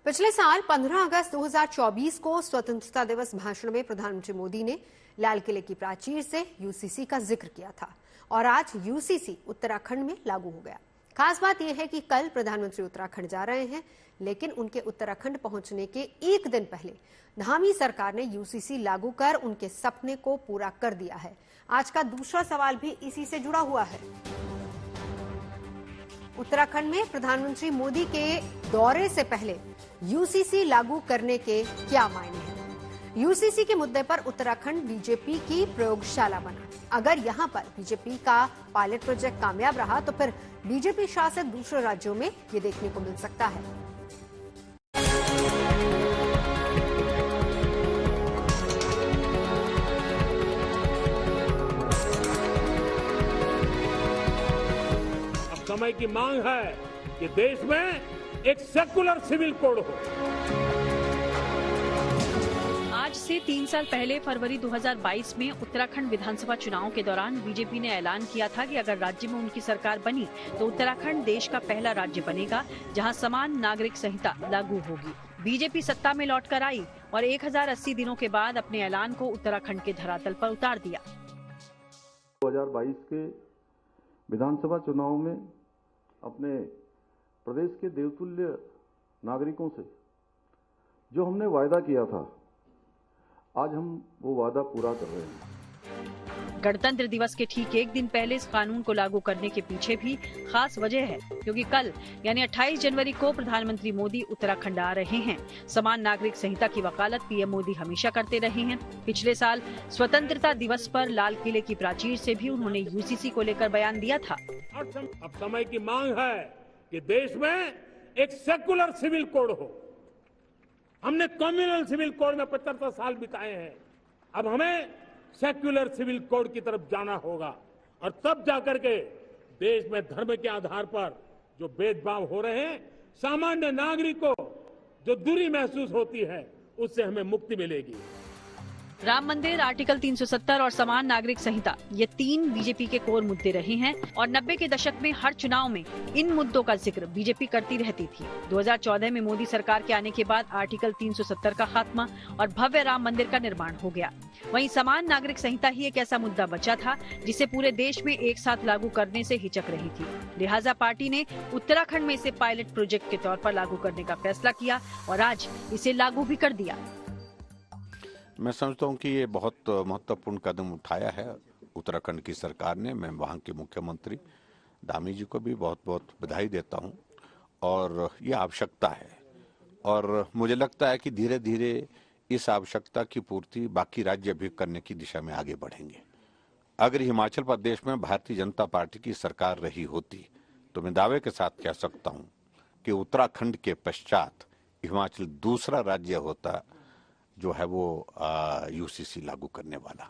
पिछले साल 15 अगस्त 2024 को स्वतंत्रता दिवस भाषण में प्रधानमंत्री मोदी ने लाल किले की प्राचीर से यूसीसी का जिक्र किया था और आज यूसीसी उत्तराखंड में लागू हो गया। खास बात यह है कि कल प्रधानमंत्री उत्तराखंड जा रहे हैं, लेकिन उनके उत्तराखंड पहुंचने के एक दिन पहले धामी सरकार ने यूसीसी लागू कर उनके सपने को पूरा कर दिया है। आज का दूसरा सवाल भी इसी से जुड़ा हुआ है। उत्तराखंड में प्रधानमंत्री मोदी के दौरे से पहले यूसीसी लागू करने के क्या मायने हैं? यूसीसी के मुद्दे पर उत्तराखंड बीजेपी की प्रयोगशाला बना। अगर यहां पर बीजेपी का पायलट प्रोजेक्ट कामयाब रहा तो फिर बीजेपी शासित दूसरे राज्यों में ये देखने को मिल सकता है। अब समय की मांग है कि देश में एक सेकुलर सिविल कोड हो। आज से 3 साल पहले फरवरी 2022 में उत्तराखंड विधानसभा चुनाव के दौरान बीजेपी ने ऐलान किया था कि अगर राज्य में उनकी सरकार बनी तो उत्तराखंड देश का पहला राज्य बनेगा जहां समान नागरिक संहिता लागू होगी। बीजेपी सत्ता में लौटकर आई और 1080 दिनों के बाद अपने ऐलान को उत्तराखंड के धरातल पर उतार दिया। 2022 के विधानसभा चुनाव में अपने प्रदेश के देवतुल्य नागरिकों से जो हमने वायदा किया था, आज हम वो वादा पूरा कर रहे हैं। गणतंत्र दिवस के ठीक एक दिन पहले इस कानून को लागू करने के पीछे भी खास वजह है, क्योंकि कल यानी 28 जनवरी को प्रधानमंत्री मोदी उत्तराखंड आ रहे हैं। समान नागरिक संहिता की वकालत पीएम मोदी हमेशा करते रहे हैं। पिछले साल स्वतंत्रता दिवस पर लाल किले की प्राचीर से भी उन्होंने यूसीसी को लेकर बयान दिया था। अब समय की मांग है कि देश में एक सेकुलर सिविल कोड हो। हमने कम्युनल सिविल कोड में 75 साल बिताए हैं। अब हमें सेक्युलर सिविल कोड की तरफ जाना होगा और तब जाकर के देश में धर्म के आधार पर जो भेदभाव हो रहे हैं, सामान्य नागरिक को जो दूरी महसूस होती है, उससे हमें मुक्ति मिलेगी। राम मंदिर, आर्टिकल 370 और समान नागरिक संहिता, ये 3 बीजेपी के कोर मुद्दे रहे हैं और 90 के दशक में हर चुनाव में इन मुद्दों का जिक्र बीजेपी करती रहती थी। 2014 में मोदी सरकार के आने के बाद आर्टिकल 370 का खात्मा और भव्य राम मंदिर का निर्माण हो गया। वहीं समान नागरिक संहिता ही एक ऐसा मुद्दा बचा था जिसे पूरे देश में एक साथ लागू करने से हिचक रही थी। लिहाजा पार्टी ने उत्तराखंड में इसे पायलट प्रोजेक्ट के तौर पर लागू करने का फैसला किया और आज इसे लागू भी कर दिया। मैं समझता हूं कि ये बहुत महत्वपूर्ण कदम उठाया है उत्तराखंड की सरकार ने। मैं वहां के मुख्यमंत्री धामी जी को भी बहुत बहुत बधाई देता हूं और ये आवश्यकता है और मुझे लगता है कि धीरे धीरे इस आवश्यकता की पूर्ति बाकी राज्य भी करने की दिशा में आगे बढ़ेंगे। अगर हिमाचल प्रदेश में भारतीय जनता पार्टी की सरकार रही होती तो मैं दावे के साथ कह सकता हूं कि उत्तराखंड के पश्चात हिमाचल दूसरा राज्य होता जो है वो यूसीसी लागू करने वाला।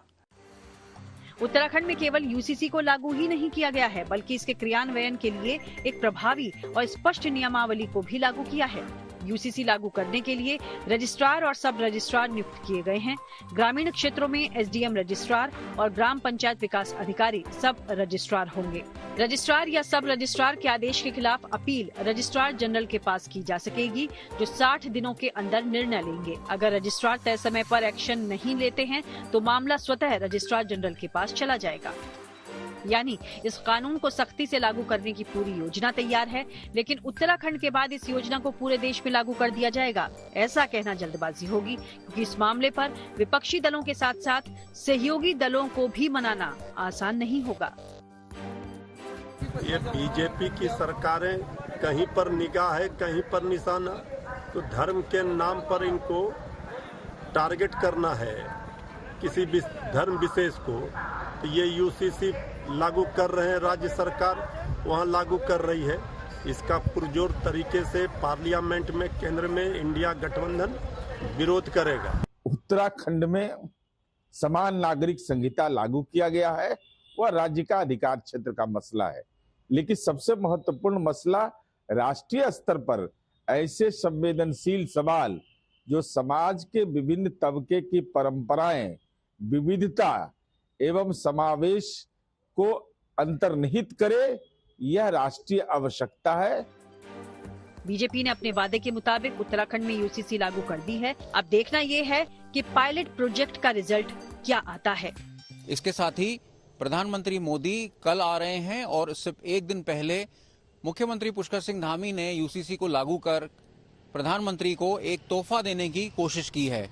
उत्तराखंड में केवल यूसीसी को लागू ही नहीं किया गया है, बल्कि इसके क्रियान्वयन के लिए एक प्रभावी और स्पष्ट नियमावली को भी लागू किया है। यूसीसी लागू करने के लिए रजिस्ट्रार और सब रजिस्ट्रार नियुक्त किए गए हैं। ग्रामीण क्षेत्रों में एसडीएम रजिस्ट्रार और ग्राम पंचायत विकास अधिकारी सब रजिस्ट्रार होंगे। रजिस्ट्रार या सब रजिस्ट्रार के आदेश के खिलाफ अपील रजिस्ट्रार जनरल के पास की जा सकेगी, जो 60 दिनों के अंदर निर्णय लेंगे। अगर रजिस्ट्रार तय समय पर एक्शन नहीं लेते हैं तो मामला स्वतः रजिस्ट्रार जनरल के पास चला जाएगा। यानी इस कानून को सख्ती से लागू करने की पूरी योजना तैयार है, लेकिन उत्तराखंड के बाद इस योजना को पूरे देश में लागू कर दिया जाएगा, ऐसा कहना जल्दबाजी होगी, क्योंकि इस मामले पर विपक्षी दलों के साथ साथ सहयोगी दलों को भी मनाना आसान नहीं होगा। ये बीजेपी की सरकारें कहीं पर निगाह है, कहीं पर निशाना, तो धर्म के नाम पर इनको टारगेट करना है किसी भी धर्म विशेष को। तो ये यूसीसी लागू कर रहे हैं, राज्य सरकार वहाँ लागू कर रही है। इसका पुरजोर तरीके से पार्लियामेंट में केंद्र में इंडिया गठबंधन विरोध करेगा। उत्तराखंड में समान नागरिक संहिता लागू किया गया है, वह राज्य का अधिकार क्षेत्र का मसला है, लेकिन सबसे महत्वपूर्ण मसला राष्ट्रीय स्तर पर ऐसे संवेदनशील सवाल जो समाज के विभिन्न तबके की परंपराएं, विविधता एवं समावेश को अंतर्निहित करे, यह राष्ट्रीय आवश्यकता है। बीजेपी ने अपने वादे के मुताबिक उत्तराखंड में यूसीसी लागू कर दी है। अब देखना ये है कि पायलट प्रोजेक्ट का रिजल्ट क्या आता है। इसके साथ ही प्रधानमंत्री मोदी कल आ रहे हैं और सिर्फ एक दिन पहले मुख्यमंत्री पुष्कर सिंह धामी ने यूसीसी को लागू कर प्रधानमंत्री को एक तोहफा देने की कोशिश की है।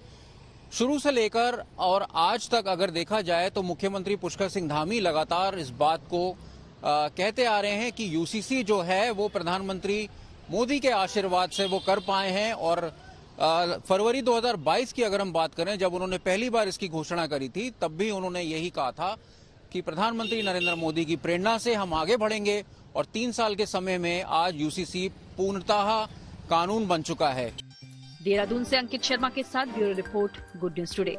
शुरू से लेकर और आज तक अगर देखा जाए तो मुख्यमंत्री पुष्कर सिंह धामी लगातार इस बात को कहते आ रहे हैं कि यूसीसी जो है वो प्रधानमंत्री मोदी के आशीर्वाद से वो कर पाए हैं। और फरवरी 2022 की अगर हम बात करें, जब उन्होंने पहली बार इसकी घोषणा करी थी, तब भी उन्होंने यही कहा था कि प्रधानमंत्री नरेंद्र मोदी की प्रेरणा से हम आगे बढ़ेंगे। और 3 साल के समय में आज यूसीसी पूर्णतः कानून बन चुका है। देहरादून से अंकित शर्मा के साथ bureau report, good news today.